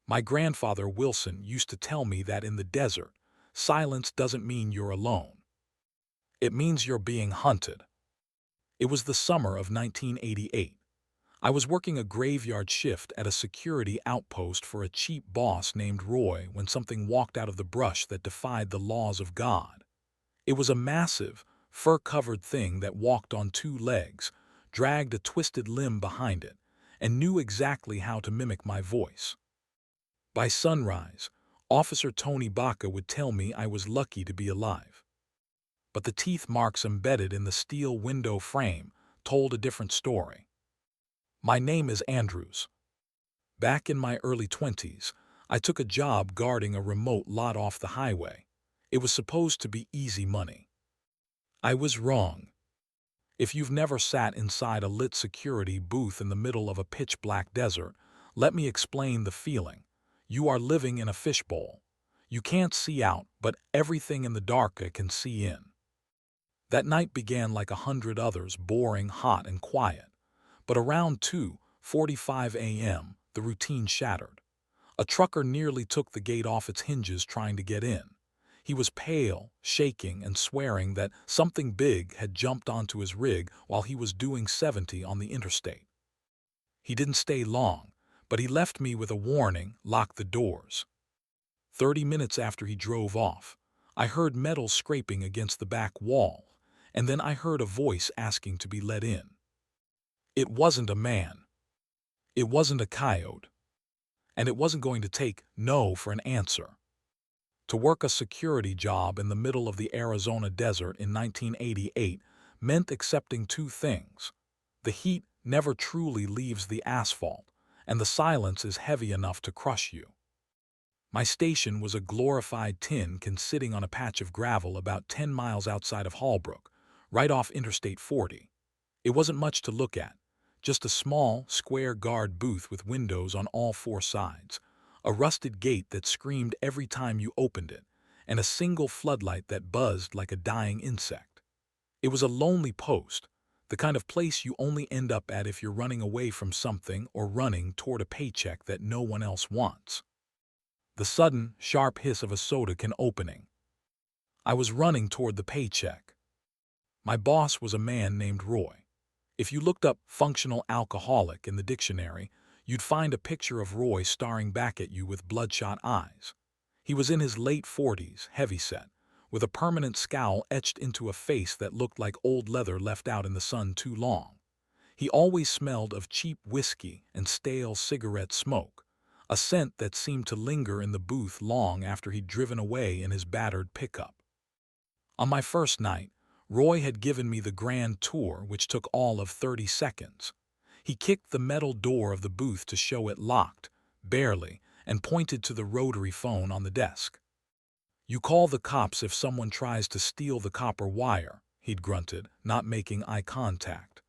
My grandfather Wilson used to tell me that in the desert, silence doesn't mean you're alone. It means you're being hunted. It was the summer of 1988. I was working a graveyard shift at a security outpost for a cheap boss named Roy when something walked out of the brush that defied the laws of God. It was a massive, fur-covered thing that walked on two legs, dragged a twisted limb behind it, and knew exactly how to mimic my voice. By sunrise, Officer Tony Baca would tell me I was lucky to be alive. But the teeth marks embedded in the steel window frame told a different story. My name is Andrews. Back in my early 20s, I took a job guarding a remote lot off the highway. It was supposed to be easy money. I was wrong. If you've never sat inside a lit security booth in the middle of a pitch-black desert, let me explain the feeling. You are living in a fishbowl. You can't see out, but everything in the dark can see in. That night began like 100 others, boring, hot, and quiet. But around 2:45 a.m., the routine shattered. A trucker nearly took the gate off its hinges trying to get in. He was pale, shaking, and swearing that something big had jumped onto his rig while he was doing 70 on the interstate. He didn't stay long, but he left me with a warning: lock the doors. 30 minutes after he drove off, I heard metal scraping against the back wall, and then I heard a voice asking to be let in. It wasn't a man. It wasn't a coyote. And it wasn't going to take no for an answer. To work a security job in the middle of the Arizona desert in 1988 meant accepting two things. The heat never truly leaves the asphalt, and the silence is heavy enough to crush you. My station was a glorified tin can sitting on a patch of gravel about 10 miles outside of Holbrook, right off Interstate 40. It wasn't much to look at, just a small, square guard booth with windows on all four sides, a rusted gate that screamed every time you opened it, and a single floodlight that buzzed like a dying insect. It was a lonely post, the kind of place you only end up at if you're running away from something or running toward a paycheck that no one else wants. The sudden, sharp hiss of a soda can opening. I was running toward the paycheck. My boss was a man named Roy. If you looked up functional alcoholic in the dictionary, you'd find a picture of Roy staring back at you with bloodshot eyes. He was in his late 40s, heavyset, with a permanent scowl etched into a face that looked like old leather left out in the sun too long. He always smelled of cheap whiskey and stale cigarette smoke, a scent that seemed to linger in the booth long after he'd driven away in his battered pickup. On my first night, Roy had given me the grand tour, which took all of 30 seconds. He kicked the metal door of the booth to show it locked, barely, and pointed to the rotary phone on the desk. "You call the cops if someone tries to steal the copper wire," he'd grunted, not making eye contact.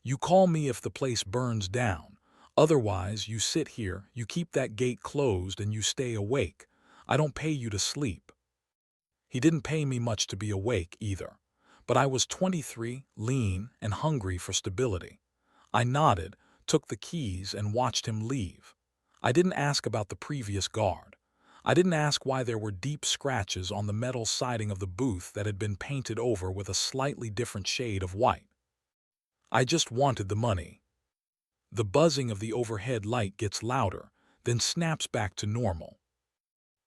"You call me if the place burns down. Otherwise, you sit here, you keep that gate closed, and you stay awake. I don't pay you to sleep." He didn't pay me much to be awake either. But I was 23, lean, and hungry for stability. I nodded, took the keys, and watched him leave. I didn't ask about the previous guard. I didn't ask why there were deep scratches on the metal siding of the booth that had been painted over with a slightly different shade of white. I just wanted the money. The buzzing of the overhead light gets louder, then snaps back to normal.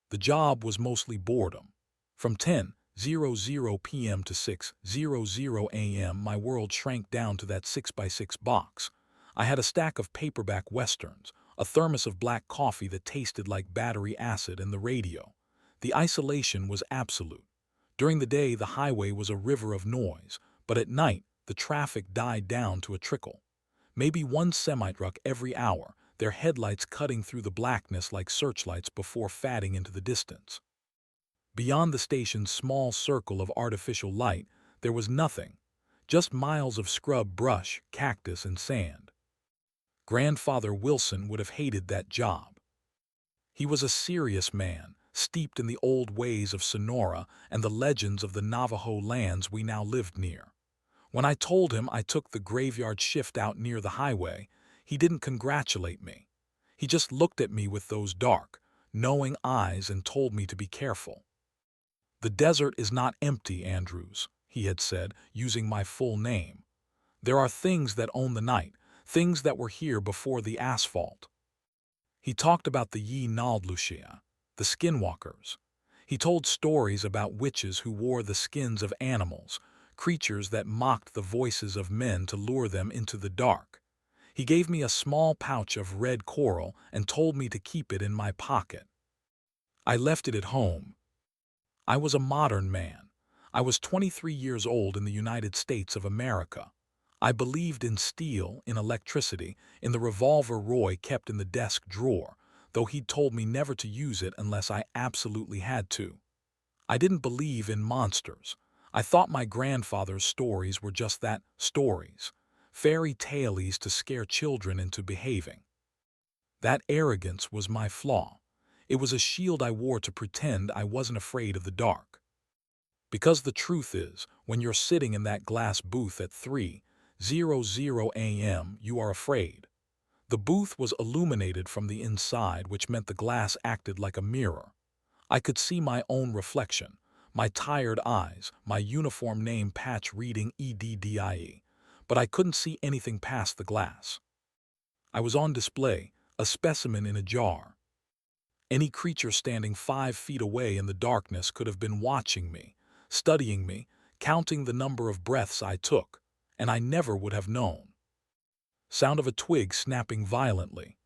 The job was mostly boredom. From 10:00 p.m. to 6:00 a.m. my world shrank down to that 6x6 box. I had a stack of paperback westerns, a thermos of black coffee that tasted like battery acid, and the radio. The isolation was absolute. During the day the highway was a river of noise, but at night the traffic died down to a trickle. Maybe one semi-truck every hour, their headlights cutting through the blackness like searchlights before fading into the distance. Beyond the station's small circle of artificial light, there was nothing, just miles of scrub brush, cactus, and sand. Grandfather Wilson would have hated that job. He was a serious man, steeped in the old ways of Sonora and the legends of the Navajo lands we now lived near. When I told him I took the graveyard shift out near the highway, he didn't congratulate me. He just looked at me with those dark, knowing eyes and told me to be careful. "The desert is not empty, Andrews," he had said, using my full name. "There are things that own the night, things that were here before the asphalt." He talked about the Ye Naldlucia, the Skinwalkers. He told stories about witches who wore the skins of animals, creatures that mocked the voices of men to lure them into the dark. He gave me a small pouch of red coral and told me to keep it in my pocket. I left it at home. I was a modern man. I was 23 years old in the United States of America. I believed in steel, in electricity, in the revolver Roy kept in the desk drawer, though he'd told me never to use it unless I absolutely had to. I didn't believe in monsters. I thought my grandfather's stories were just that, stories. Fairy tales to scare children into behaving. That arrogance was my flaw. It was a shield I wore to pretend I wasn't afraid of the dark. Because the truth is, when you're sitting in that glass booth at 3:00 a.m., you are afraid. The booth was illuminated from the inside, which meant the glass acted like a mirror. I could see my own reflection, my tired eyes, my uniform name patch reading EDDIE, but I couldn't see anything past the glass. I was on display, a specimen in a jar. Any creature standing 5 feet away in the darkness could have been watching me, studying me, counting the number of breaths I took, and I never would have known. Sound of a twig snapping violently.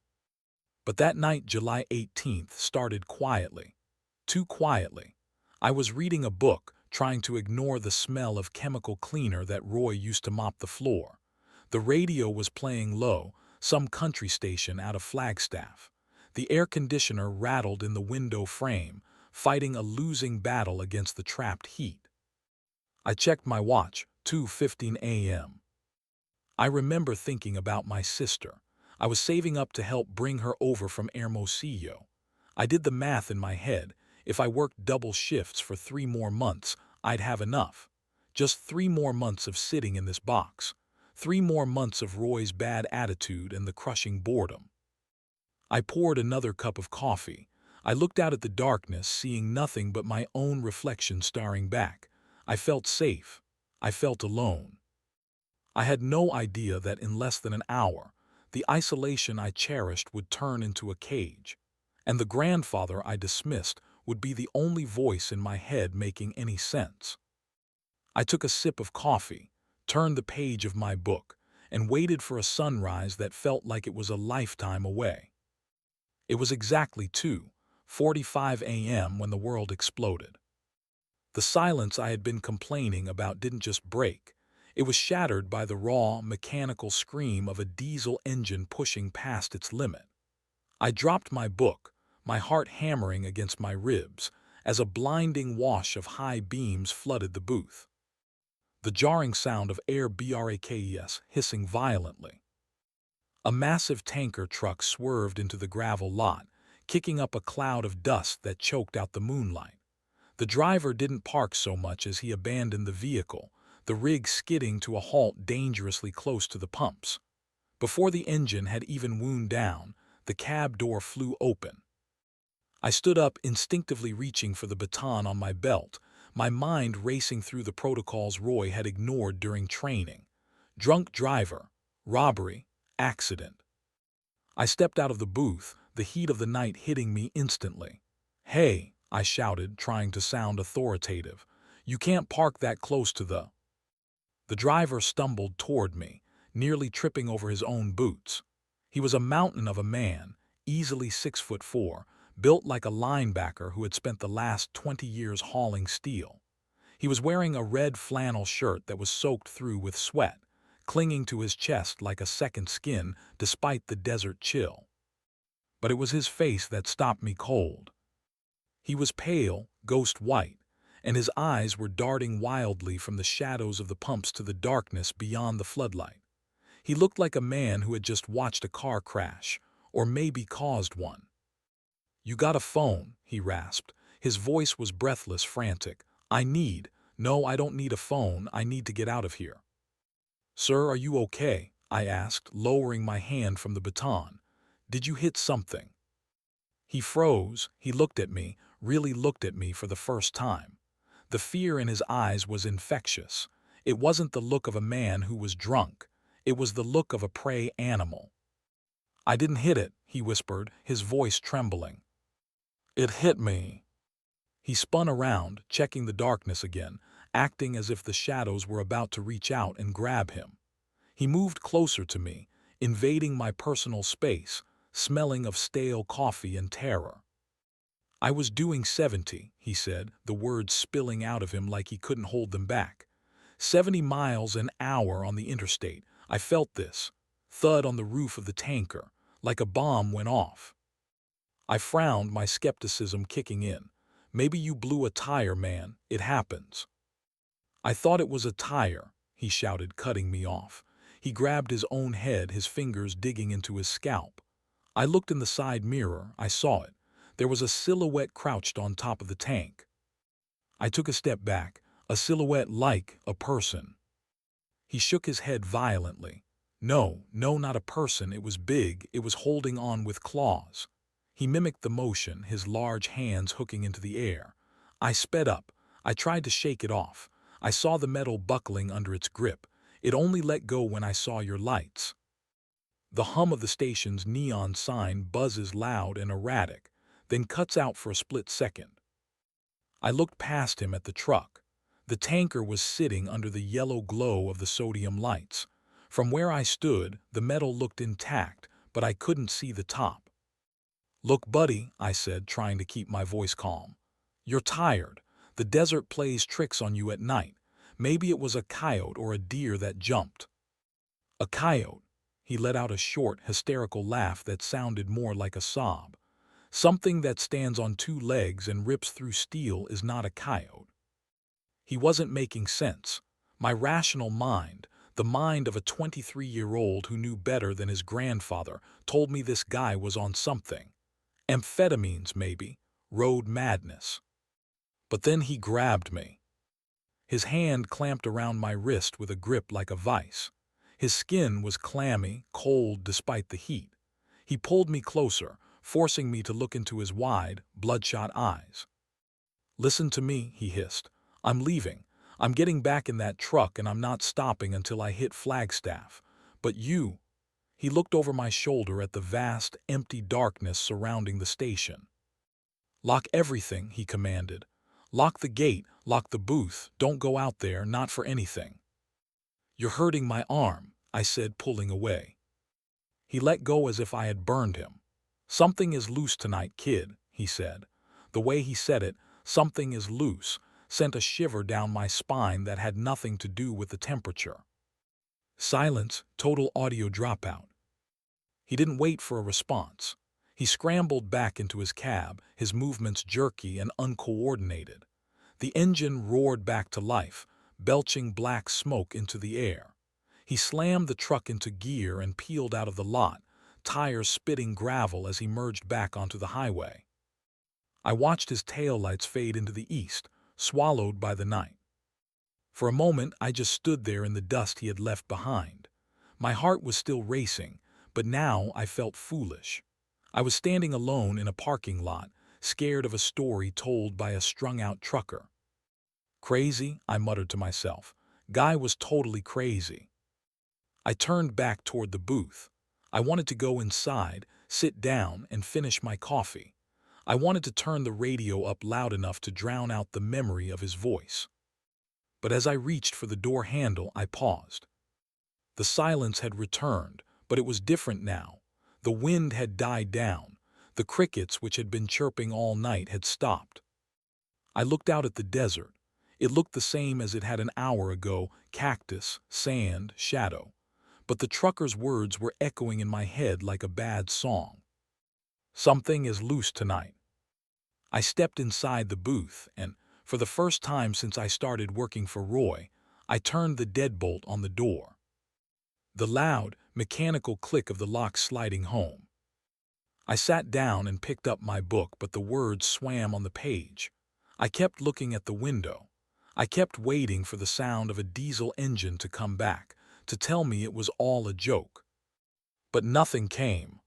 But that night, July 18th, started quietly. Too quietly. I was reading a book, trying to ignore the smell of chemical cleaner that Roy used to mop the floor. The radio was playing low, some country station out of Flagstaff. The air conditioner rattled in the window frame, fighting a losing battle against the trapped heat. I checked my watch, 2:15 a.m. I remember thinking about my sister. I was saving up to help bring her over from Hermosillo. I did the math in my head. If I worked double shifts for 3 more months, I'd have enough. Just 3 more months of sitting in this box. 3 more months of Roy's bad attitude and the crushing boredom. I poured another cup of coffee. I looked out at the darkness, seeing nothing but my own reflection staring back. I felt safe. I felt alone. I had no idea that in less than an hour, the isolation I cherished would turn into a cage, and the grandfather I dismissed would be the only voice in my head making any sense. I took a sip of coffee, turned the page of my book, and waited for a sunrise that felt like it was a lifetime away. It was exactly 2:45 a.m. when the world exploded. The silence I had been complaining about didn't just break. It was shattered by the raw, mechanical scream of a diesel engine pushing past its limit. I dropped my book, my heart hammering against my ribs, as a blinding wash of high beams flooded the booth. The jarring sound of air brakes hissing violently. A massive tanker truck swerved into the gravel lot, kicking up a cloud of dust that choked out the moonlight. The driver didn't park so much as he abandoned the vehicle, the rig skidding to a halt dangerously close to the pumps. Before the engine had even wound down, the cab door flew open. I stood up, instinctively reaching for the baton on my belt, my mind racing through the protocols Roy had ignored during training. Drunk driver, robbery, accident. I stepped out of the booth, the heat of the night hitting me instantly. "Hey," I shouted, trying to sound authoritative. "You can't park that close to the—" The driver stumbled toward me, nearly tripping over his own boots. He was a mountain of a man, easily 6'4", built like a linebacker who had spent the last 20 years hauling steel. He was wearing a red flannel shirt that was soaked through with sweat, clinging to his chest like a second skin despite the desert chill. But it was his face that stopped me cold. He was pale, ghost white, and his eyes were darting wildly from the shadows of the pumps to the darkness beyond the floodlight. He looked like a man who had just watched a car crash, or maybe caused one. "You got a phone?" he rasped. His voice was breathless, frantic. No, I don't need a phone. I need to get out of here." "Sir, are you okay?" I asked, lowering my hand from the baton. Did you hit something?" He froze. He looked at me, really looked at me for the first time. The fear in his eyes was infectious. It wasn't the look of a man who was drunk. It was the look of a prey animal. "I didn't hit it," he whispered, his voice trembling. "It hit me." He spun around, checking the darkness again, acting as if the shadows were about to reach out and grab him. He moved closer to me, invading my personal space, smelling of stale coffee and terror. "I was doing 70, he said, the words spilling out of him like he couldn't hold them back. 70 miles an hour on the interstate. I felt this thud on the roof of the tanker, like a bomb went off. I frowned, my skepticism kicking in. "Maybe you blew a tire, man. It happens." "I thought it was a tire," he shouted, cutting me off. He grabbed his own head, his fingers digging into his scalp. I looked in the side mirror. I saw it. There was a silhouette crouched on top of the tank. I took a step back, a silhouette like a person. He shook his head violently. No, not a person. It was big. It was holding on with claws. He mimicked the motion, his large hands hooking into the air. I sped up. I tried to shake it off. I saw the metal buckling under its grip. It only let go when I saw your lights. The hum of the station's neon sign buzzes loud and erratic, then cuts out for a split second. I looked past him at the truck. The tanker was sitting under the yellow glow of the sodium lights. From where I stood, the metal looked intact, but I couldn't see the top. "Look, buddy," I said, trying to keep my voice calm. "You're tired. The desert plays tricks on you at night. Maybe it was a coyote or a deer that jumped." "A coyote." He let out a short, hysterical laugh that sounded more like a sob. "Something that stands on two legs and rips through steel is not a coyote." He wasn't making sense. My rational mind, the mind of a 23-year-old who knew better than his grandfather, told me this guy was on something. Amphetamines, maybe. Road madness. But then he grabbed me. His hand clamped around my wrist with a grip like a vice. His skin was clammy, cold despite the heat. He pulled me closer, forcing me to look into his wide, bloodshot eyes. "Listen to me," he hissed. "I'm leaving. I'm getting back in that truck and I'm not stopping until I hit Flagstaff. But you—" He looked over my shoulder at the vast, empty darkness surrounding the station. "Lock everything," he commanded. "Lock the gate, lock the booth, don't go out there, not for anything." "You're hurting my arm," I said, pulling away. He let go as if I had burned him. "Something is loose tonight, kid," he said. The way he said it, "something is loose," sent a shiver down my spine that had nothing to do with the temperature. Silence, total audio dropout. He didn't wait for a response. He scrambled back into his cab, his movements jerky and uncoordinated. The engine roared back to life, belching black smoke into the air. He slammed the truck into gear and peeled out of the lot, tires spitting gravel as he merged back onto the highway. I watched his taillights fade into the east, swallowed by the night. For a moment, I just stood there in the dust he had left behind. My heart was still racing, but now I felt foolish. I was standing alone in a parking lot, scared of a story told by a strung-out trucker. "Crazy," I muttered to myself. Guy was totally crazy. I turned back toward the booth. I wanted to go inside, sit down, and finish my coffee. I wanted to turn the radio up loud enough to drown out the memory of his voice. But as I reached for the door handle, I paused. The silence had returned, but it was different now. The wind had died down. The crickets, which had been chirping all night, had stopped. I looked out at the desert. It looked the same as it had an hour ago: cactus, sand, shadow. But the trucker's words were echoing in my head like a bad song. "Something is loose tonight." I stepped inside the booth, and, for the first time since I started working for Roy, I turned the deadbolt on the door. The loud, mechanical click of the lock sliding home. I sat down and picked up my book, but the words swam on the page. I kept looking at the window. I kept waiting for the sound of a diesel engine to come back, to tell me it was all a joke. But nothing came.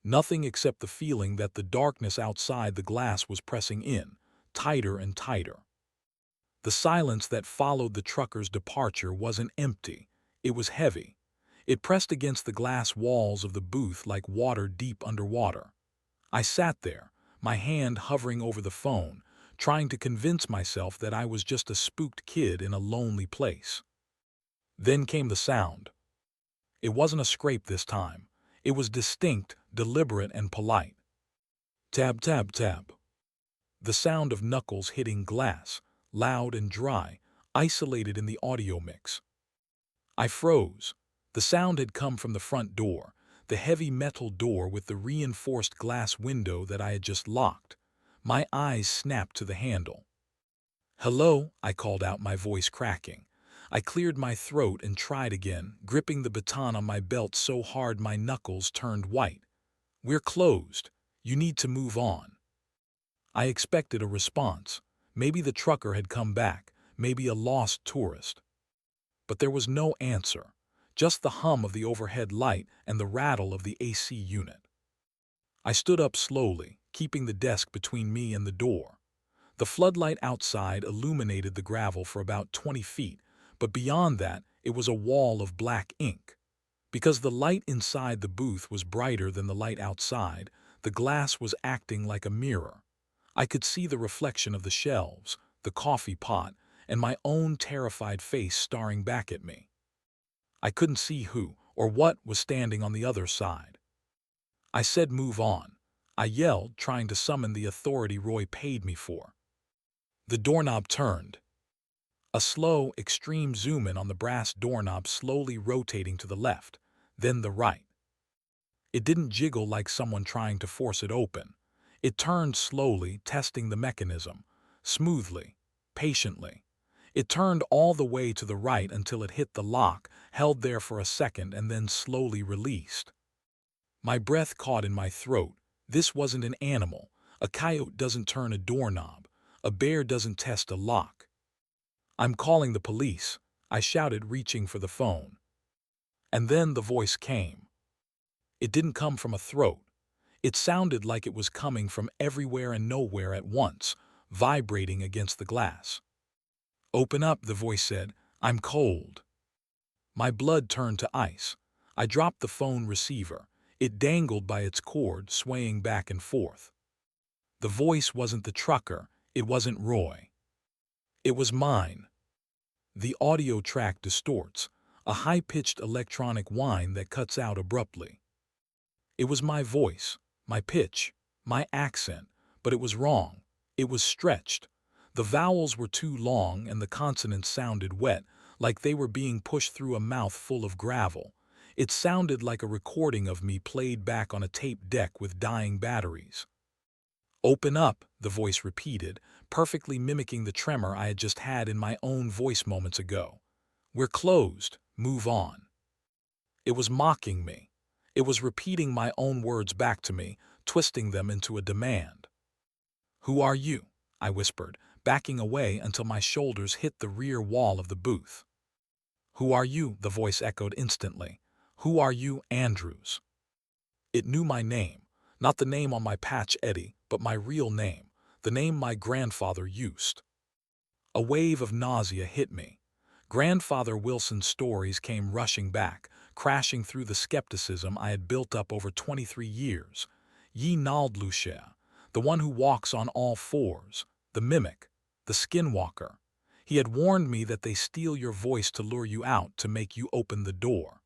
Nothing except the feeling that the darkness outside the glass was pressing in, tighter and tighter. The silence that followed the trucker's departure wasn't empty, it was heavy. It pressed against the glass walls of the booth like water deep underwater. I sat there, my hand hovering over the phone, trying to convince myself that I was just a spooked kid in a lonely place. Then came the sound. It wasn't a scrape this time. It was distinct, deliberate, and polite. Tab, tab, tab. The sound of knuckles hitting glass, loud and dry, isolated in the audio mix. I froze. The sound had come from the front door, the heavy metal door with the reinforced glass window that I had just locked. My eyes snapped to the handle. "Hello," I called out, my voice cracking. I cleared my throat and tried again, gripping the baton on my belt so hard my knuckles turned white. "We're closed. You need to move on." I expected a response. Maybe the trucker had come back, maybe a lost tourist. But there was no answer, just the hum of the overhead light and the rattle of the AC unit. I stood up slowly, keeping the desk between me and the door. The floodlight outside illuminated the gravel for about 20 feet, but beyond that, it was a wall of black ink. Because the light inside the booth was brighter than the light outside, the glass was acting like a mirror. I could see the reflection of the shelves, the coffee pot, and my own terrified face staring back at me. I couldn't see who or what was standing on the other side. I said, "Move on." I yelled, trying to summon the authority Roy paid me for. The doorknob turned. A slow, extreme zoom in on the brass doorknob, slowly rotating to the left, then the right. It didn't jiggle like someone trying to force it open. It turned slowly, testing the mechanism, smoothly, patiently. It turned all the way to the right until it hit the lock, held there for a second, and then slowly released. My breath caught in my throat. This wasn't an animal. A coyote doesn't turn a doorknob. A bear doesn't test a lock. "I'm calling the police," I shouted, reaching for the phone. And then the voice came. It didn't come from a throat. It sounded like it was coming from everywhere and nowhere at once, vibrating against the glass. "Open up," the voice said. "I'm cold." My blood turned to ice. I dropped the phone receiver. It dangled by its cord, swaying back and forth. The voice wasn't the trucker. It wasn't Roy. It was mine. The audio track distorts, a high-pitched electronic whine that cuts out abruptly. It was my voice, my pitch, my accent, but it was wrong. It was stretched. The vowels were too long and the consonants sounded wet, like they were being pushed through a mouth full of gravel. It sounded like a recording of me played back on a tape deck with dying batteries. "Open up," the voice repeated, perfectly mimicking the tremor I had just had in my own voice moments ago. "We're closed. Move on." It was mocking me. It was repeating my own words back to me, twisting them into a demand. "Who are you?" I whispered, backing away until my shoulders hit the rear wall of the booth. "Who are you?" the voice echoed instantly. "Who are you, Andrews?" It knew my name, not the name on my patch Eddie, but my real name, the name my grandfather used. A wave of nausea hit me. Grandfather Wilson's stories came rushing back, crashing through the skepticism I had built up over 23 years. Ye Naldlucia, the one who walks on all fours, the mimic, the skinwalker. He had warned me that they steal your voice to lure you out, to make you open the door.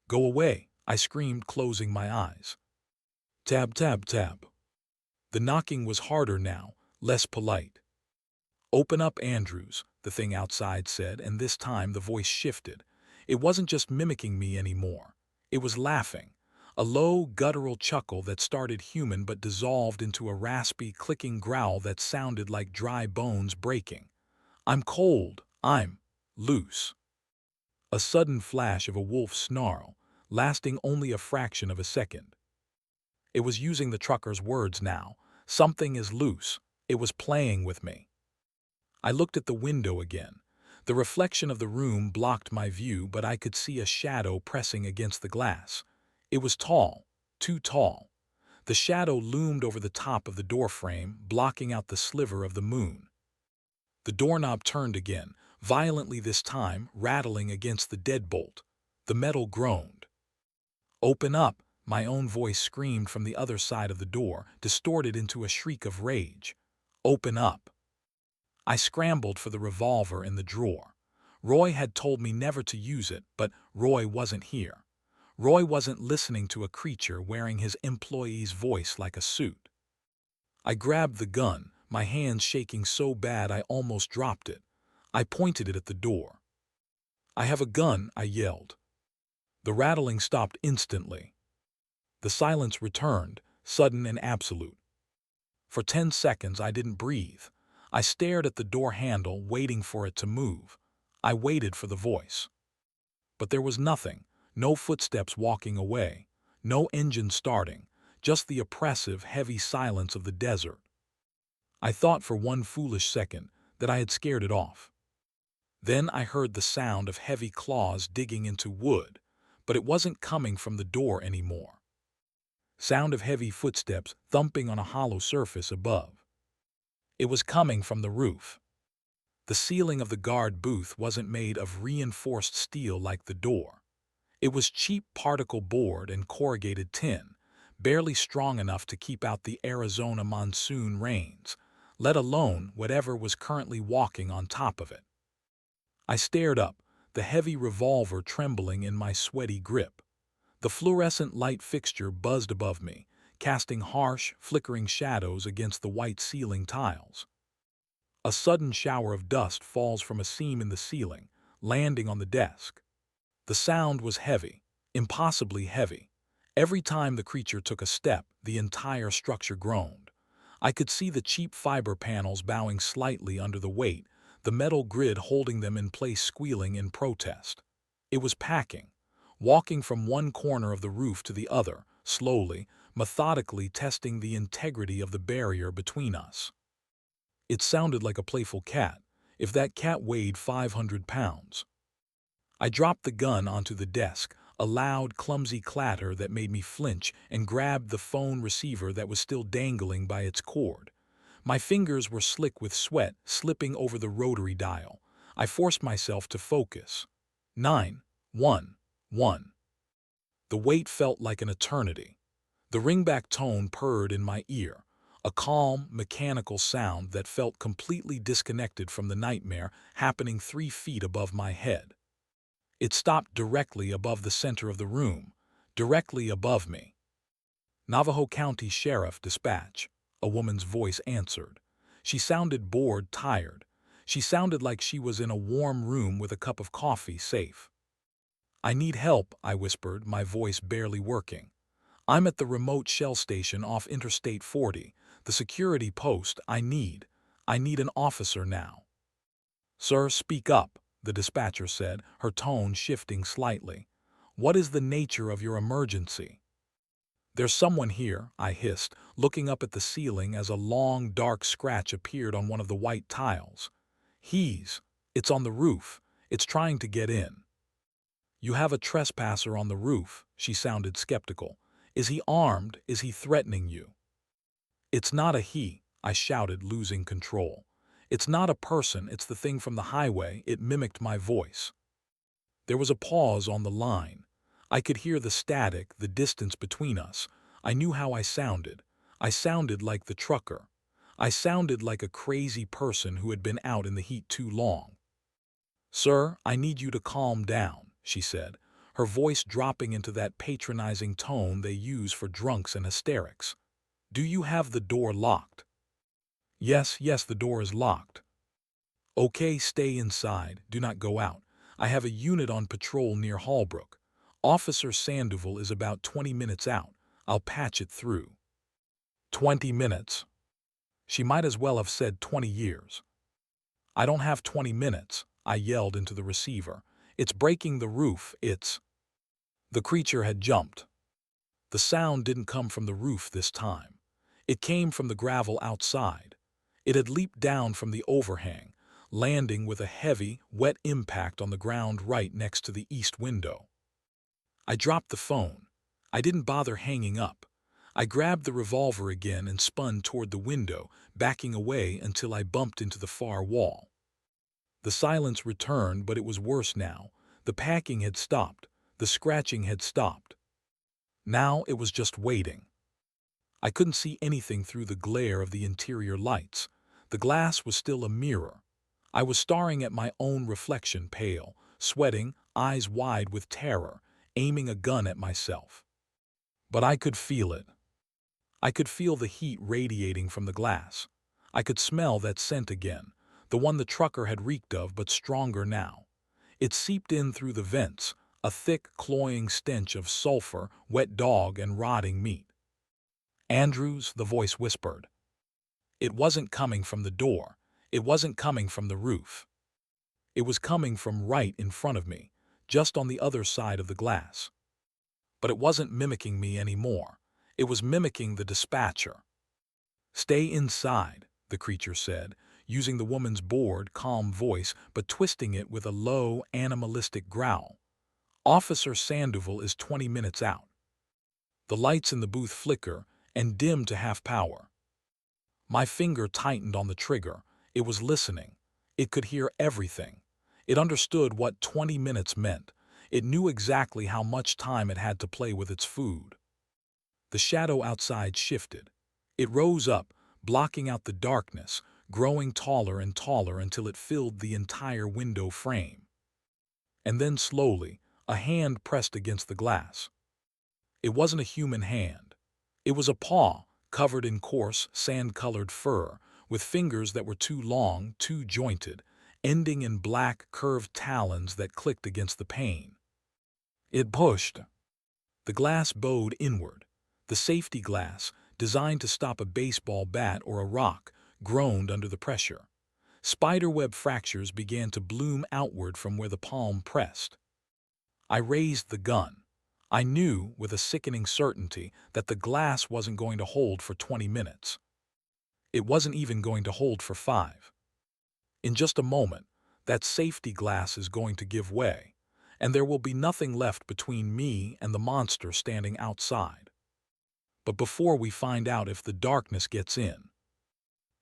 "Go away," I screamed, closing my eyes. Tab, tab, tab. The knocking was harder now, less polite. "Open up, Andrews," the thing outside said, and this time the voice shifted. It wasn't just mimicking me anymore. It was laughing, a low, guttural chuckle that started human but dissolved into a raspy, clicking growl that sounded like dry bones breaking. "I'm cold. I'm loose." A sudden flash of a wolf's snarl, lasting only a fraction of a second. It was using the trucker's words now. Something is loose. It was playing with me. I looked at the window again. The reflection of the room blocked my view, but I could see a shadow pressing against the glass. It was tall, too tall. The shadow loomed over the top of the doorframe, blocking out the sliver of the moon. The doorknob turned again, violently this time, rattling against the deadbolt. The metal groaned. "Open up!" My own voice screamed from the other side of the door, distorted into a shriek of rage. "Open up!" I scrambled for the revolver in the drawer. Roy had told me never to use it, but Roy wasn't here. Roy wasn't listening to a creature wearing his employee's voice like a suit. I grabbed the gun, my hands shaking so bad I almost dropped it. I pointed it at the door. "I have a gun," I yelled. The rattling stopped instantly. The silence returned, sudden and absolute. For 10 seconds I didn't breathe. I stared at the door handle, waiting for it to move. I waited for the voice. But there was nothing, no footsteps walking away, no engine starting, just the oppressive, heavy silence of the desert. I thought for one foolish second that I had scared it off. Then I heard the sound of heavy claws digging into wood, but it wasn't coming from the door anymore. Sound of heavy footsteps thumping on a hollow surface above. It was coming from the roof. The ceiling of the guard booth wasn't made of reinforced steel like the door. It was cheap particle board and corrugated tin, barely strong enough to keep out the Arizona monsoon rains, let alone whatever was currently walking on top of it. I stared up, the heavy revolver trembling in my sweaty grip. The fluorescent light fixture buzzed above me, casting harsh, flickering shadows against the white ceiling tiles. A sudden shower of dust falls from a seam in the ceiling, landing on the desk. The sound was heavy, impossibly heavy. Every time the creature took a step, the entire structure groaned. I could see the cheap fiber panels bowing slightly under the weight, the metal grid holding them in place squealing in protest. It was packing, walking from one corner of the roof to the other, slowly, methodically testing the integrity of the barrier between us. It sounded like a playful cat, if that cat weighed 500 pounds. I dropped the gun onto the desk, a loud, clumsy clatter that made me flinch, and grabbed the phone receiver that was still dangling by its cord. My fingers were slick with sweat, slipping over the rotary dial. I forced myself to focus. 911. The wait felt like an eternity. The ringback tone purred in my ear, a calm, mechanical sound that felt completely disconnected from the nightmare happening 3 feet above my head. It stopped directly above the center of the room, directly above me. "Navajo County Sheriff Dispatch," a woman's voice answered. She sounded bored, tired. She sounded like she was in a warm room with a cup of coffee, safe. "I need help," I whispered, my voice barely working. "I'm at the remote shell station off Interstate 40, the security post. I need an officer now." "Sir, speak up," the dispatcher said, her tone shifting slightly. "What is the nature of your emergency?" "There's someone here," I hissed, looking up at the ceiling as a long, dark scratch appeared on one of the white tiles. It's on the roof. It's trying to get in." "You have a trespasser on the roof," she sounded skeptical. "Is he armed? Is he threatening you?" "It's not a he," I shouted, losing control. "It's not a person, it's the thing from the highway." It mimicked my voice. There was a pause on the line. I could hear the static, the distance between us. I knew how I sounded. I sounded like the trucker. I sounded like a crazy person who had been out in the heat too long. "Sir, I need you to calm down," she said, her voice dropping into that patronizing tone they use for drunks and hysterics. "Do you have the door locked?" Yes, the door is locked." "Okay, stay inside. Do not go out. I have a unit on patrol near Holbrook. Officer Sandoval is about 20 minutes out. I'll patch it through." 20 minutes. She might as well have said 20 years. "I don't have 20 minutes," I yelled into the receiver. "It's breaking the roof, it's—" The creature had jumped. The sound didn't come from the roof this time. It came from the gravel outside. It had leaped down from the overhang, landing with a heavy, wet impact on the ground right next to the east window. I dropped the phone. I didn't bother hanging up. I grabbed the revolver again and spun toward the window, backing away until I bumped into the far wall. The silence returned, but it was worse now. The packing had stopped. The scratching had stopped. Now it was just waiting. I couldn't see anything through the glare of the interior lights. The glass was still a mirror. I was staring at my own reflection, pale, sweating, eyes wide with terror, aiming a gun at myself. But I could feel it. I could feel the heat radiating from the glass. I could smell that scent again, the one the trucker had reeked of, but stronger now. It seeped in through the vents, a thick, cloying stench of sulfur, wet dog, and rotting meat. "Andrews," the voice whispered. It wasn't coming from the door. It wasn't coming from the roof. It was coming from right in front of me, just on the other side of the glass. But it wasn't mimicking me anymore. It was mimicking the dispatcher. "Stay inside," the creature said, using the woman's bored, calm voice, but twisting it with a low, animalistic growl. "Officer Sandoval is 20 minutes out." The lights in the booth flicker and dim to half power. My finger tightened on the trigger. It was listening. It could hear everything. It understood what 20 minutes meant. It knew exactly how much time it had to play with its food. The shadow outside shifted. It rose up, blocking out the darkness, growing taller and taller until it filled the entire window frame. And then slowly, a hand pressed against the glass. It wasn't a human hand. It was a paw, covered in coarse, sand-colored fur, with fingers that were too long, too jointed, ending in black, curved talons that clicked against the pane. It pushed. The glass bowed inward. The safety glass, designed to stop a baseball bat or a rock, groaned under the pressure. Spiderweb fractures began to bloom outward from where the palm pressed. I raised the gun. I knew, with a sickening certainty, that the glass wasn't going to hold for 20 minutes. It wasn't even going to hold for 5. In just a moment, that safety glass is going to give way, and there will be nothing left between me and the monster standing outside. But before we find out if the darkness gets in,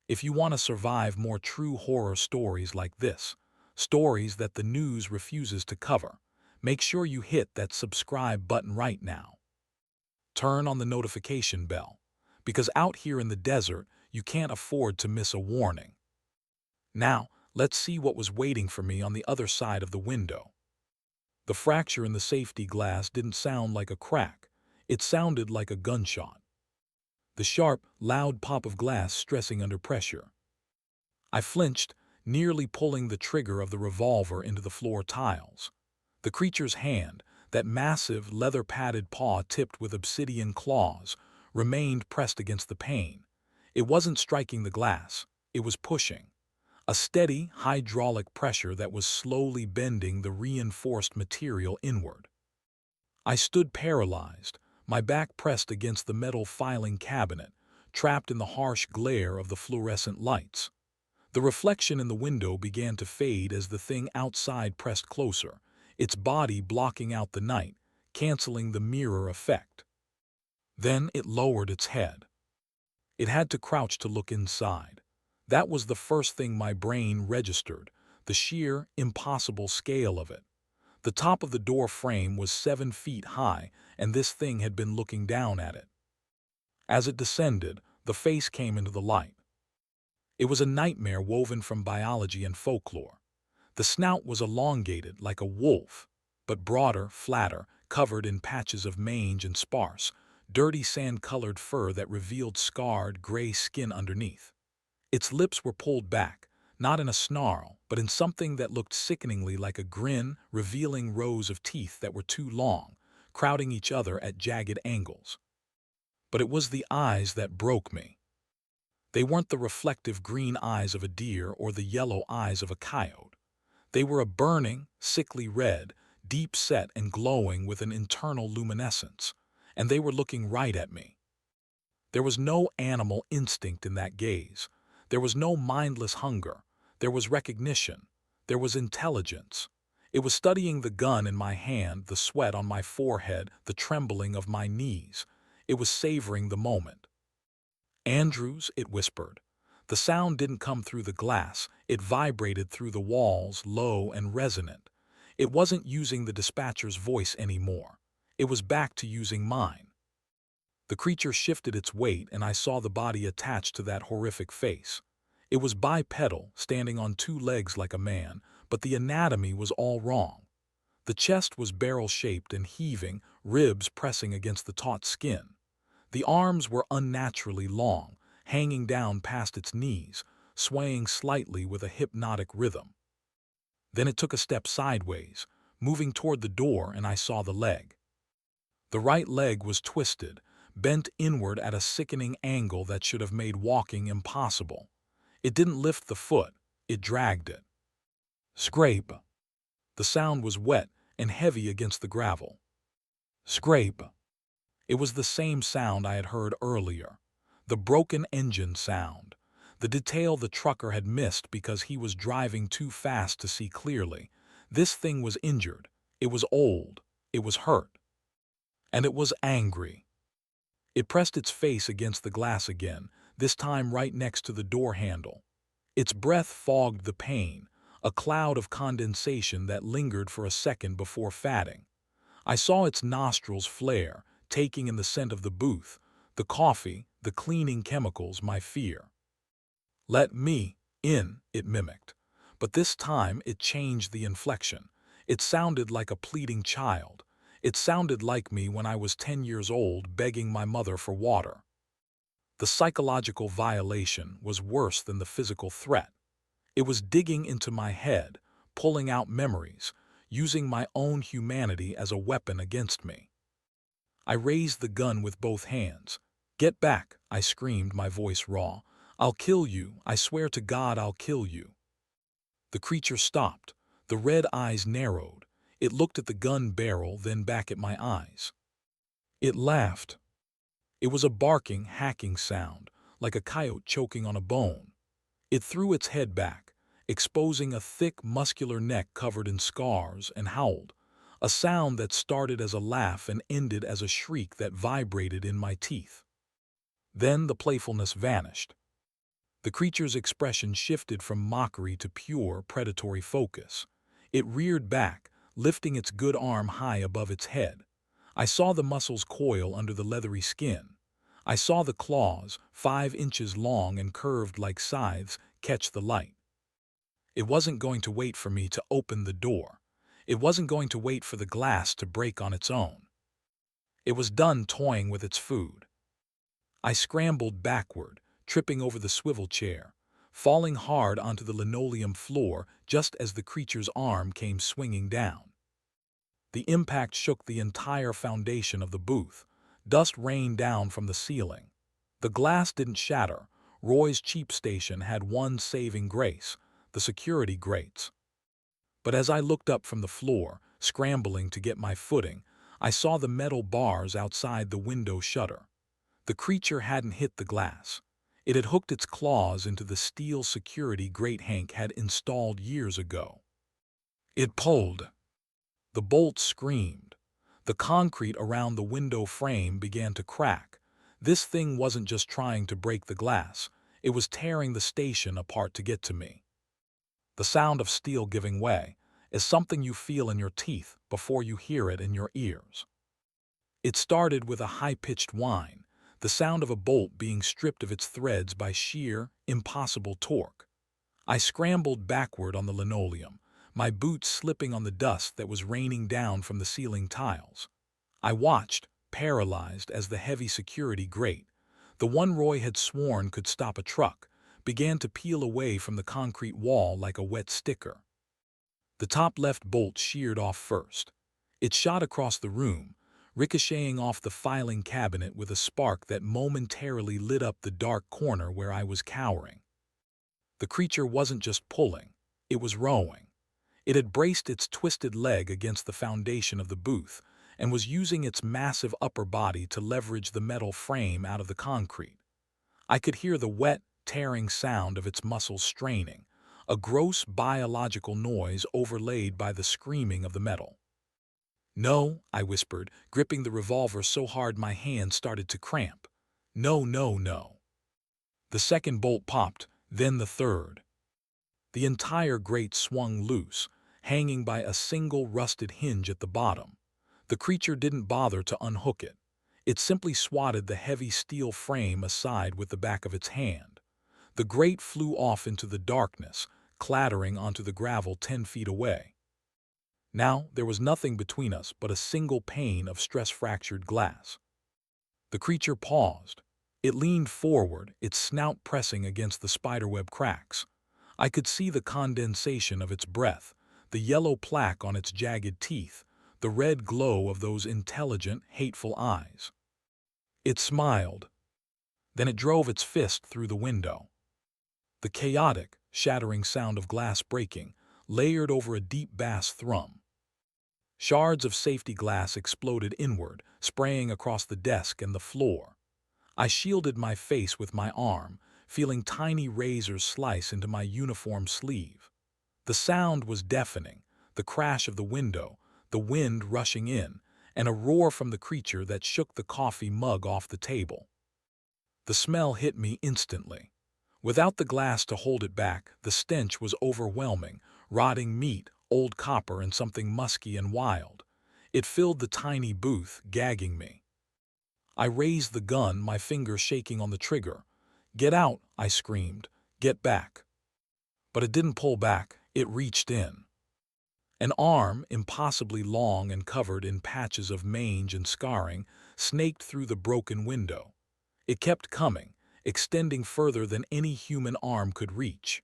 if you want to survive more true horror stories like this, stories that the news refuses to cover, make sure you hit that subscribe button right now. Turn on the notification bell, because out here in the desert, you can't afford to miss a warning. Now, let's see what was waiting for me on the other side of the window. The fracture in the safety glass didn't sound like a crack. It sounded like a gunshot. The sharp, loud pop of glass stressing under pressure. I flinched, nearly pulling the trigger of the revolver into the floor tiles. The creature's hand, that massive, leather-padded paw tipped with obsidian claws, remained pressed against the pane. It wasn't striking the glass. It was pushing. A steady, hydraulic pressure that was slowly bending the reinforced material inward. I stood paralyzed, my back pressed against the metal filing cabinet, trapped in the harsh glare of the fluorescent lights. The reflection in the window began to fade as the thing outside pressed closer, its body blocking out the night, canceling the mirror effect. Then it lowered its head. It had to crouch to look inside. That was the first thing my brain registered, the sheer, impossible scale of it. The top of the door frame was 7 feet high, and this thing had been looking down at it. As it descended, the face came into the light. It was a nightmare woven from biology and folklore. The snout was elongated like a wolf, but broader, flatter, covered in patches of mange and sparse, dirty sand-colored fur that revealed scarred, gray skin underneath. Its lips were pulled back, not in a snarl, but in something that looked sickeningly like a grin, revealing rows of teeth that were too long, crowding each other at jagged angles. But it was the eyes that broke me. They weren't the reflective green eyes of a deer or the yellow eyes of a coyote. They were a burning, sickly red, deep-set and glowing with an internal luminescence, and they were looking right at me. There was no animal instinct in that gaze. There was no mindless hunger. There was recognition. There was intelligence. It was studying the gun in my hand, the sweat on my forehead, the trembling of my knees. It was savoring the moment. "Andrews," it whispered. The sound didn't come through the glass. It vibrated through the walls, low and resonant. It wasn't using the dispatcher's voice anymore. It was back to using mine. The creature shifted its weight, and I saw the body attached to that horrific face. It was bipedal, standing on two legs like a man, but the anatomy was all wrong. The chest was barrel-shaped and heaving, ribs pressing against the taut skin. The arms were unnaturally long, hanging down past its knees, swaying slightly with a hypnotic rhythm. Then it took a step sideways, moving toward the door, and I saw the leg. The right leg was twisted, bent inward at a sickening angle that should have made walking impossible. It didn't lift the foot, it dragged it. Scrape. The sound was wet and heavy against the gravel. Scrape. It was the same sound I had heard earlier. The broken engine sound. The detail the trucker had missed because he was driving too fast to see clearly. This thing was injured. It was old. It was hurt. And it was angry. It pressed its face against the glass again, this time right next to the door handle. Its breath fogged the pain, a cloud of condensation that lingered for a second before fading. I saw its nostrils flare, taking in the scent of the booth, the coffee, the cleaning chemicals, my fear. "Let me in," it mimicked. But this time it changed the inflection. It sounded like a pleading child. It sounded like me when I was 10 years old begging my mother for water. The psychological violation was worse than the physical threat. It was digging into my head, pulling out memories, using my own humanity as a weapon against me. I raised the gun with both hands. "Get back," I screamed, my voice raw. "I'll kill you. I swear to God I'll kill you." The creature stopped. The red eyes narrowed. It looked at the gun barrel, then back at my eyes. It laughed. It was a barking, hacking sound, like a coyote choking on a bone. It threw its head back, exposing a thick, muscular neck covered in scars, and howled, a sound that started as a laugh and ended as a shriek that vibrated in my teeth. Then the playfulness vanished. The creature's expression shifted from mockery to pure, predatory focus. It reared back, lifting its good arm high above its head. I saw the muscles coil under the leathery skin. I saw the claws, 5 inches long and curved like scythes, catch the light. It wasn't going to wait for me to open the door. It wasn't going to wait for the glass to break on its own. It was done toying with its food. I scrambled backward, tripping over the swivel chair, falling hard onto the linoleum floor just as the creature's arm came swinging down. The impact shook the entire foundation of the booth. Dust rained down from the ceiling. The glass didn't shatter. Roy's cheap station had one saving grace: the security grates. But as I looked up from the floor, scrambling to get my footing, I saw the metal bars outside the window shutter. The creature hadn't hit the glass. It had hooked its claws into the steel security grate Hank had installed years ago. It pulled. The bolts screamed. The concrete around the window frame began to crack. This thing wasn't just trying to break the glass. It was tearing the station apart to get to me. The sound of steel giving way is something you feel in your teeth before you hear it in your ears. It started with a high-pitched whine, the sound of a bolt being stripped of its threads by sheer, impossible torque. I scrambled backward on the linoleum, my boots slipping on the dust that was raining down from the ceiling tiles. I watched, paralyzed, as the heavy security grate, the one Roy had sworn could stop a truck, began to peel away from the concrete wall like a wet sticker. The top left bolt sheared off first. It shot across the room, ricocheting off the filing cabinet with a spark that momentarily lit up the dark corner where I was cowering. The creature wasn't just pulling, it was rowing. It had braced its twisted leg against the foundation of the booth and was using its massive upper body to leverage the metal frame out of the concrete. I could hear the wet, tearing sound of its muscles straining, a gross biological noise overlaid by the screaming of the metal. "No," I whispered, gripping the revolver so hard my hand started to cramp. "No, no, no." The second bolt popped, then the third. The entire grate swung loose, hanging by a single rusted hinge at the bottom. The creature didn't bother to unhook it. It simply swatted the heavy steel frame aside with the back of its hand. The grate flew off into the darkness, clattering onto the gravel 10 feet away. Now there was nothing between us but a single pane of stress-fractured glass. The creature paused. It leaned forward, its snout pressing against the spiderweb cracks. I could see the condensation of its breath, the yellow plaque on its jagged teeth, the red glow of those intelligent, hateful eyes. It smiled. Then it drove its fist through the window. The chaotic, shattering sound of glass breaking, layered over a deep bass thrum. Shards of safety glass exploded inward, spraying across the desk and the floor. I shielded my face with my arm, feeling tiny razors slice into my uniform sleeve. The sound was deafening, the crash of the window, the wind rushing in, and a roar from the creature that shook the coffee mug off the table. The smell hit me instantly. Without the glass to hold it back, the stench was overwhelming, rotting meat, old copper, and something musky and wild. It filled the tiny booth, gagging me. I raised the gun, my fingers shaking on the trigger. "Get out," I screamed. "Get back." But it didn't pull back, it reached in. An arm, impossibly long and covered in patches of mange and scarring, snaked through the broken window. It kept coming, extending further than any human arm could reach.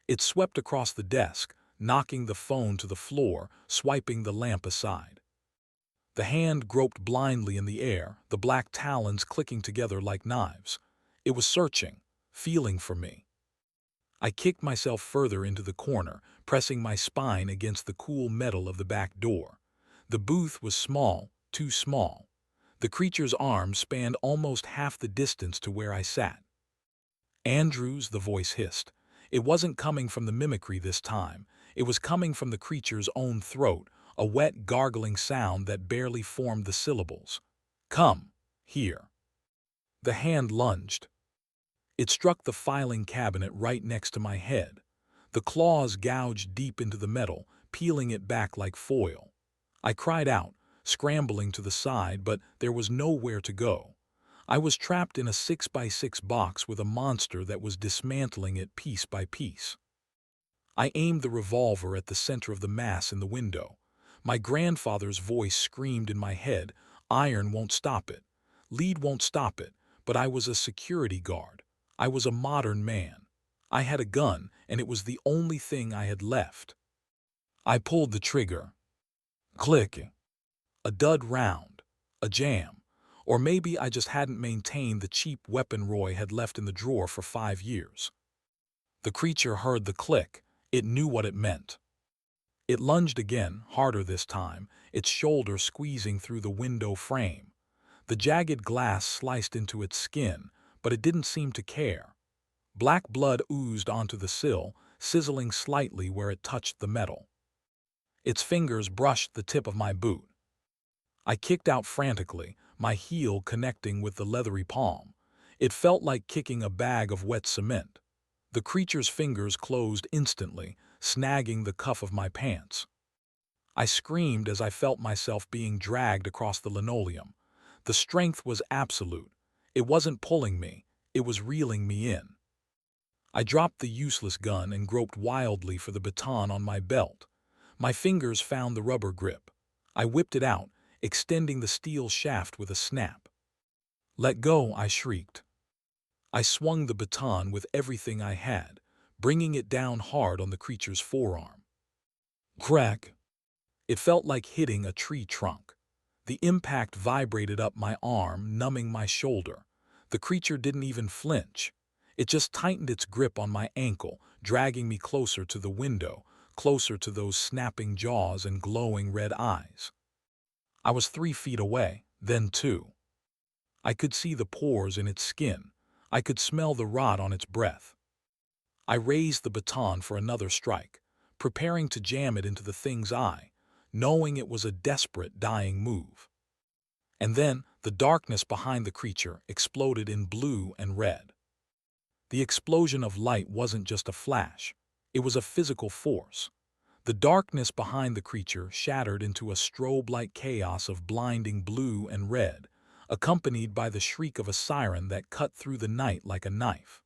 It swept across the desk, knocking the phone to the floor, swiping the lamp aside. The hand groped blindly in the air, the black talons clicking together like knives. It was searching, feeling for me. I kicked myself further into the corner, pressing my spine against the cool metal of the back door. The booth was small, too small. The creature's arms spanned almost half the distance to where I sat. "Andrews," the voice hissed. It wasn't coming from the mimicry this time. It was coming from the creature's own throat, a wet, gargling sound that barely formed the syllables. "Come, here." The hand lunged. It struck the filing cabinet right next to my head. The claws gouged deep into the metal, peeling it back like foil. I cried out, scrambling to the side, but there was nowhere to go. I was trapped in a 6x6 box with a monster that was dismantling it piece by piece. I aimed the revolver at the center of the mass in the window. My grandfather's voice screamed in my head, "Iron won't stop it. Lead won't stop it." But I was a security guard. I was a modern man. I had a gun, and it was the only thing I had left. I pulled the trigger. Click. A dud round. A jam. Or maybe I just hadn't maintained the cheap weapon Roy had left in the drawer for 5 years. The creature heard the click. It knew what it meant. It lunged again, harder this time, its shoulder squeezing through the window frame. The jagged glass sliced into its skin, but it didn't seem to care. Black blood oozed onto the sill, sizzling slightly where it touched the metal. Its fingers brushed the tip of my boot. I kicked out frantically, my heel connecting with the leathery palm. It felt like kicking a bag of wet cement. The creature's fingers closed instantly, snagging the cuff of my pants. I screamed as I felt myself being dragged across the linoleum. The strength was absolute. It wasn't pulling me, it was reeling me in. I dropped the useless gun and groped wildly for the baton on my belt. My fingers found the rubber grip. I whipped it out, extending the steel shaft with a snap. "Let go," I shrieked. I swung the baton with everything I had, bringing it down hard on the creature's forearm. Crack! It felt like hitting a tree trunk. The impact vibrated up my arm, numbing my shoulder. The creature didn't even flinch. It just tightened its grip on my ankle, dragging me closer to the window, closer to those snapping jaws and glowing red eyes. I was 3 feet away, then 2. I could see the pores in its skin. I could smell the rot on its breath. I raised the baton for another strike, preparing to jam it into the thing's eye, knowing it was a desperate, dying move. And then the darkness behind the creature exploded in blue and red. The explosion of light wasn't just a flash, it was a physical force. The darkness behind the creature shattered into a strobe-like chaos of blinding blue and red, accompanied by the shriek of a siren that cut through the night like a knife.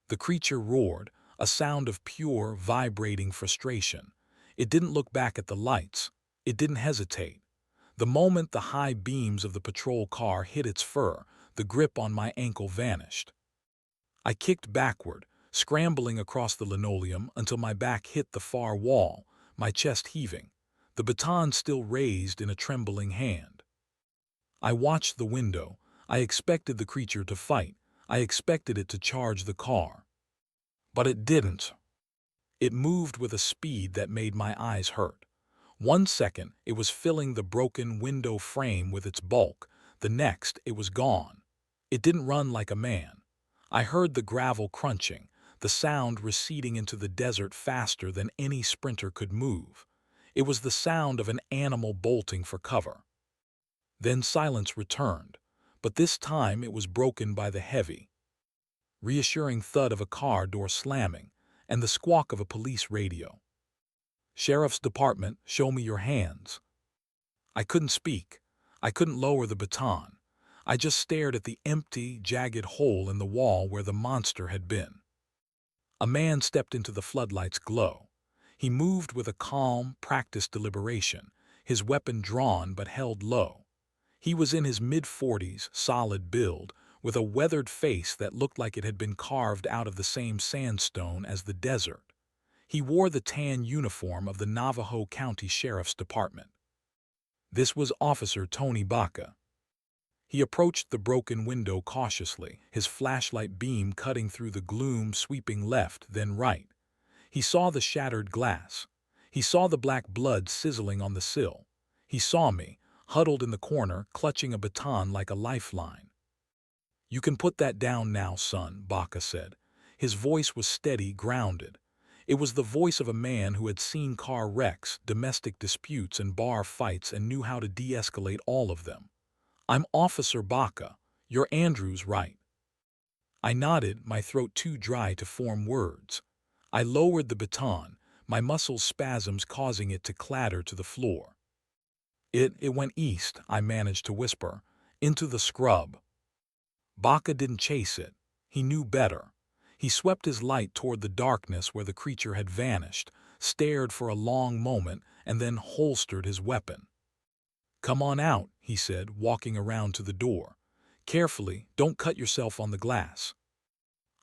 The creature roared, a sound of pure, vibrating frustration. It didn't look back at the lights. It didn't hesitate. The moment the high beams of the patrol car hit its fur, the grip on my ankle vanished. I kicked backward, scrambling across the linoleum until my back hit the far wall, my chest heaving, the baton still raised in a trembling hand. I watched the window. I expected the creature to fight. I expected it to charge the car. But it didn't. It moved with a speed that made my eyes hurt. 1 second, it was filling the broken window frame with its bulk. The next, it was gone. It didn't run like a man. I heard the gravel crunching, the sound receding into the desert faster than any sprinter could move. It was the sound of an animal bolting for cover. Then silence returned, but this time it was broken by the heavy, reassuring thud of a car door slamming and the squawk of a police radio. "Sheriff's Department, show me your hands." I couldn't speak. I couldn't lower the baton. I just stared at the empty, jagged hole in the wall where the monster had been. A man stepped into the floodlight's glow. He moved with a calm, practiced deliberation, his weapon drawn but held low. He was in his mid-40s, solid build, with a weathered face that looked like it had been carved out of the same sandstone as the desert. He wore the tan uniform of the Navajo County Sheriff's Department. This was Officer Tony Baca. He approached the broken window cautiously, his flashlight beam cutting through the gloom, sweeping left, then right. He saw the shattered glass. He saw the black blood sizzling on the sill. He saw me, huddled in the corner, clutching a baton like a lifeline. "You can put that down now, son," Baca said. His voice was steady, grounded. It was the voice of a man who had seen car wrecks, domestic disputes, and bar fights and knew how to de-escalate all of them. "I'm Officer Baca. You're Andrew's, right?" I nodded, my throat too dry to form words. I lowered the baton, my muscles spasms causing it to clatter to the floor. It went east," I managed to whisper, "into the scrub." Baca didn't chase it. He knew better. He swept his light toward the darkness where the creature had vanished, stared for a long moment, and then holstered his weapon. "Come on out," he said, walking around to the door. "Carefully, don't cut yourself on the glass."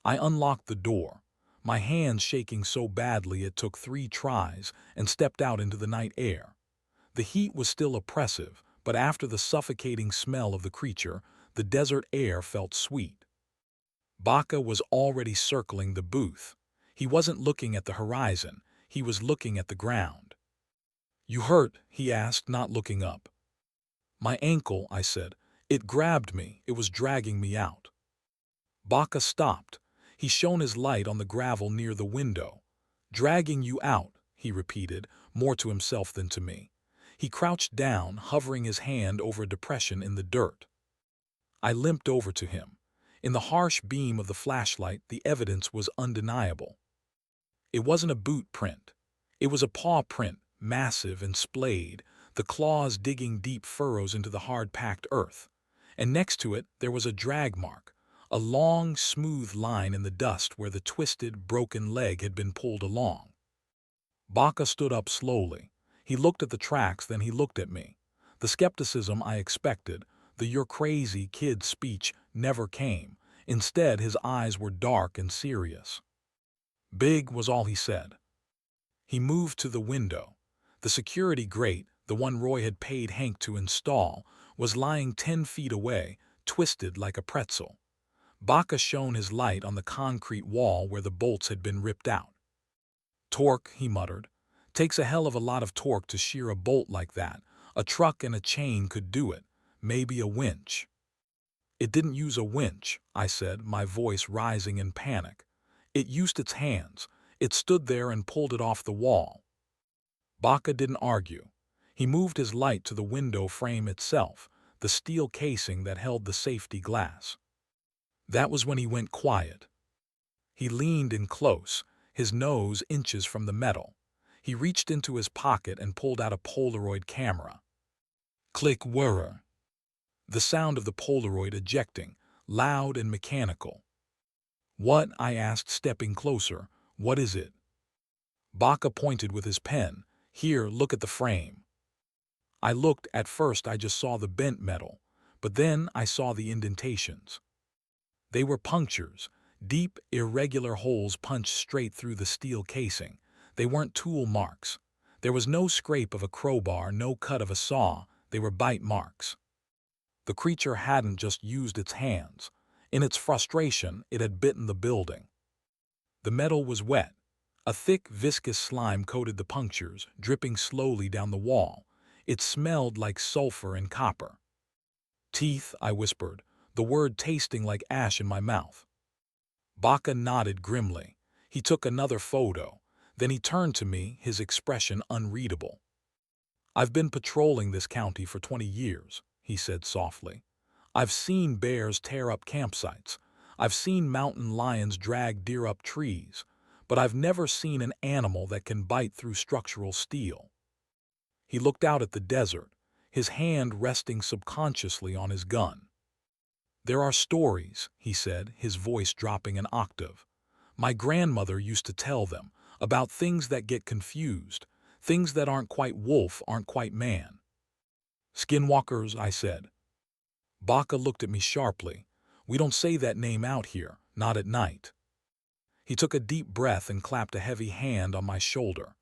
I unlocked the door, my hands shaking so badly it took 3 tries, and stepped out into the night air. The heat was still oppressive, but after the suffocating smell of the creature, the desert air felt sweet. Baca was already circling the booth. He wasn't looking at the horizon, he was looking at the ground. "You hurt?" he asked, not looking up. "My ankle," I said. "It grabbed me, it was dragging me out." Baca stopped. He shone his light on the gravel near the window. "Dragging you out," he repeated, more to himself than to me. He crouched down, hovering his hand over a depression in the dirt. I limped over to him. In the harsh beam of the flashlight, the evidence was undeniable. It wasn't a boot print. It was a paw print, massive and splayed, the claws digging deep furrows into the hard-packed earth. And next to it, there was a drag mark, a long, smooth line in the dust where the twisted, broken leg had been pulled along. Baca stood up slowly. He looked at the tracks, then he looked at me. The skepticism I expected, the "you're crazy, kid" speech, never came. Instead, his eyes were dark and serious. "Big" was all he said. He moved to the window. The security grate, the one Roy had paid Hank to install, was lying 10 feet away, twisted like a pretzel. Baca shone his light on the concrete wall where the bolts had been ripped out. "Torque," he muttered. "Takes a hell of a lot of torque to shear a bolt like that. A truck and a chain could do it. Maybe a winch." "It didn't use a winch," I said, my voice rising in panic. It used its hands. It stood there and pulled it off the wall. Baca didn't argue. He moved his light to the window frame itself, the steel casing that held the safety glass. That was when he went quiet. He leaned in close, his nose inches from the metal. He reached into his pocket and pulled out a Polaroid camera. Click whirr. The sound of the Polaroid ejecting, loud and mechanical. "What?" I asked, stepping closer. "What is it?" Baca pointed with his pen. "Here, look at the frame." I looked. At first I just saw the bent metal, but then I saw the indentations. They were punctures, deep, irregular holes punched straight through the steel casing. They weren't tool marks. There was no scrape of a crowbar, no cut of a saw. They were bite marks. The creature hadn't just used its hands. In its frustration, it had bitten the building. The metal was wet. A thick, viscous slime coated the punctures, dripping slowly down the wall. It smelled like sulfur and copper. "Teeth," I whispered, the word tasting like ash in my mouth. Baca nodded grimly. He took another photo. Then he turned to me, his expression unreadable. "I've been patrolling this county for 20 years, he said softly. "I've seen bears tear up campsites. I've seen mountain lions drag deer up trees. But I've never seen an animal that can bite through structural steel." He looked out at the desert, his hand resting subconsciously on his gun. "There are stories," he said, his voice dropping an octave. "My grandmother used to tell them about things that get confused, things that aren't quite wolf, aren't quite man." "Skinwalkers," I said. Baca looked at me sharply. "We don't say that name out here, not at night." He took a deep breath and clapped a heavy hand on my shoulder.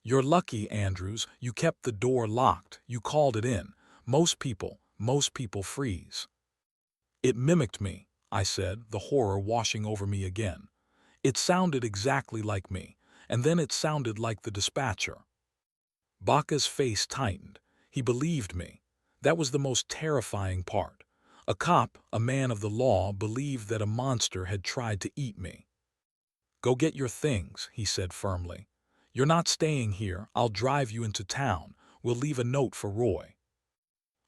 "You're lucky, Andrews. You kept the door locked. You called it in. Most people freeze." "It mimicked me," I said, the horror washing over me again. "It sounded exactly like me, and then it sounded like the dispatcher." Baca's face tightened. He believed me. That was the most terrifying part. A cop, a man of the law, believed that a monster had tried to eat me. "Go get your things," he said firmly. "You're not staying here. I'll drive you into town. We'll leave a note for Roy."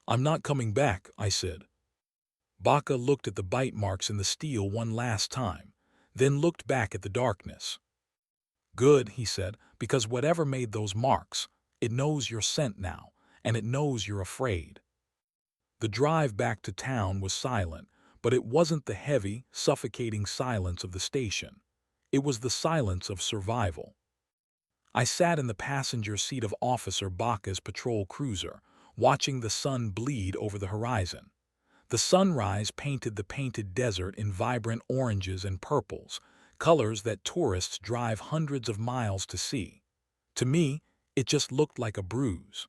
"I'm not coming back," I said. Baca looked at the bite marks in the steel one last time, then looked back at the darkness. "Good," he said, "because whatever made those marks, it knows your scent now, and it knows you're afraid." The drive back to town was silent, but it wasn't the heavy, suffocating silence of the station. It was the silence of survival. I sat in the passenger seat of Officer Baca's patrol cruiser, watching the sun bleed over the horizon. The sunrise painted the painted desert in vibrant oranges and purples, colors that tourists drive hundreds of miles to see. To me, it just looked like a bruise.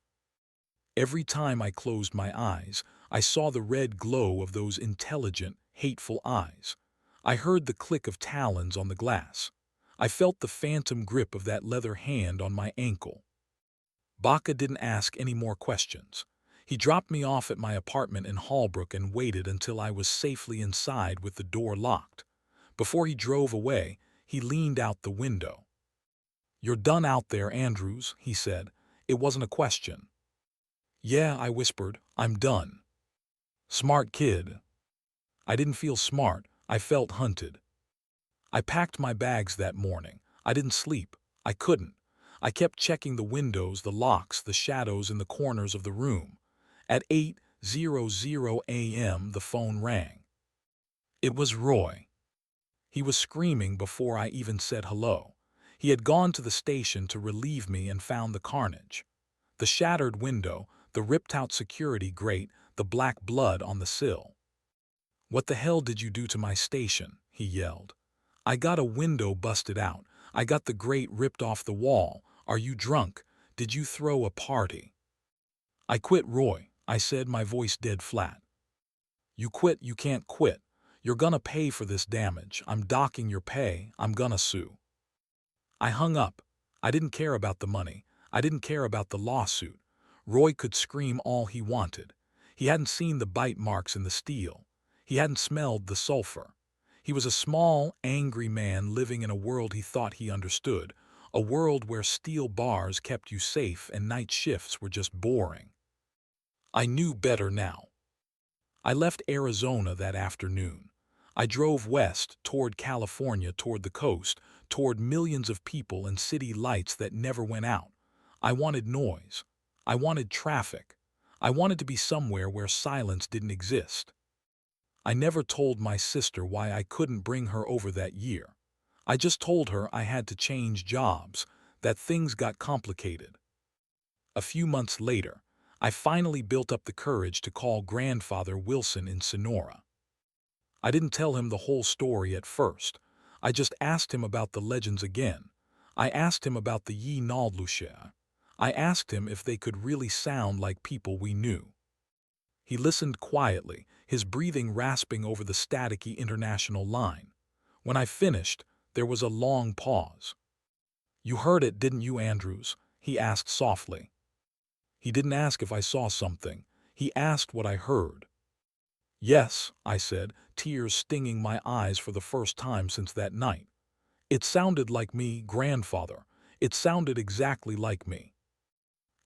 Every time I closed my eyes, I saw the red glow of those intelligent, hateful eyes. I heard the click of talons on the glass. I felt the phantom grip of that leather hand on my ankle. Baca didn't ask any more questions. He dropped me off at my apartment in Holbrook and waited until I was safely inside with the door locked. Before he drove away, he leaned out the window. "You're done out there, Andrews," he said. It wasn't a question. "Yeah," I whispered, "I'm done." "Smart kid." I didn't feel smart. I felt hunted. I packed my bags that morning. I didn't sleep. I couldn't. I kept checking the windows, the locks, the shadows in the corners of the room. At 8:00 a.m. the phone rang. It was Roy. He was screaming before I even said hello. He had gone to the station to relieve me and found the carnage. The shattered window, the ripped-out security grate, the black blood on the sill. "What the hell did you do to my station?" he yelled. "I got a window busted out. I got the grate ripped off the wall. Are you drunk? Did you throw a party?" "I quit, Roy," I said, my voice dead flat. "You quit, you can't quit. You're gonna pay for this damage. I'm docking your pay. I'm gonna sue." I hung up. I didn't care about the money. I didn't care about the lawsuit. Roy could scream all he wanted. He hadn't seen the bite marks in the steel. He hadn't smelled the sulfur. He was a small, angry man living in a world he thought he understood, a world where steel bars kept you safe and night shifts were just boring. I knew better now. I left Arizona that afternoon. I drove west, toward California, toward the coast, toward millions of people and city lights that never went out. I wanted noise. I wanted traffic. I wanted to be somewhere where silence didn't exist. I never told my sister why I couldn't bring her over that year. I just told her I had to change jobs, that things got complicated. A few months later, I finally built up the courage to call Grandfather Wilson in Sonora. I didn't tell him the whole story at first. I just asked him about the legends again. I asked him about the Ye Naldlushea. I asked him if they could really sound like people we knew. He listened quietly, his breathing rasping over the staticky international line. When I finished, there was a long pause. "You heard it, didn't you, Andrews?" he asked softly. He didn't ask if I saw something. He asked what I heard. "Yes," I said, tears stinging my eyes for the first time since that night. "It sounded like me, Grandfather. It sounded exactly like me."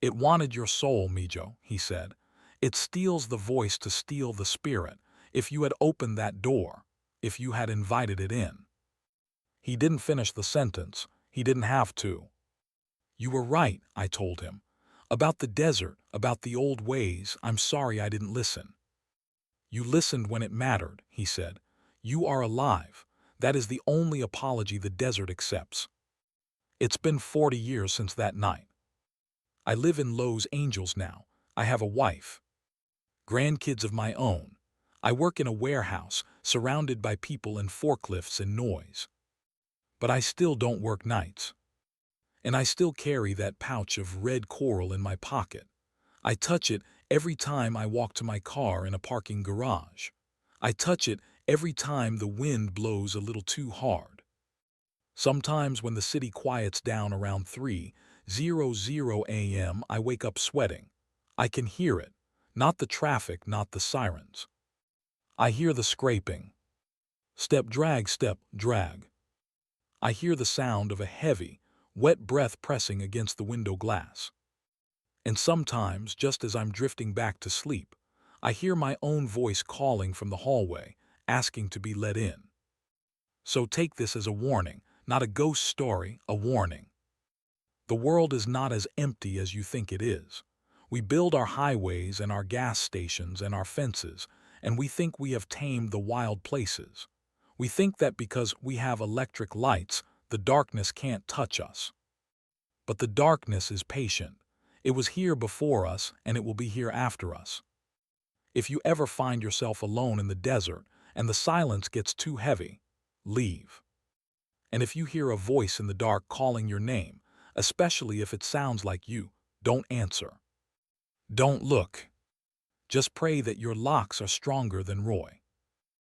"It wanted your soul, Mijo," he said. "It steals the voice to steal the spirit. If you had opened that door, if you had invited it in." He didn't finish the sentence. He didn't have to. "You were right," I told him. "About the desert, about the old ways, I'm sorry I didn't listen." "You listened when it mattered," he said. "You are alive. That is the only apology the desert accepts." It's been 40 years since that night. I live in Los Angeles now. I have a wife. Grandkids of my own. I work in a warehouse, surrounded by people and forklifts and noise. But I still don't work nights. And I still carry that pouch of red coral in my pocket. I touch it every time I walk to my car in a parking garage. I touch it every time the wind blows a little too hard. Sometimes when the city quiets down around 3:00 a.m., I wake up sweating. I can hear it, not the traffic, not the sirens. I hear the scraping. Step, drag. I hear the sound of a heavy, wet breath pressing against the window glass. And sometimes, just as I'm drifting back to sleep, I hear my own voice calling from the hallway, asking to be let in. So take this as a warning, not a ghost story, a warning. The world is not as empty as you think it is. We build our highways and our gas stations and our fences, and we think we have tamed the wild places. We think that because we have electric lights, the darkness can't touch us. But the darkness is patient. It was here before us, and it will be here after us. If you ever find yourself alone in the desert and the silence gets too heavy, leave. And if you hear a voice in the dark calling your name, especially if it sounds like you, don't answer. Don't look. Just pray that your locks are stronger than Roy.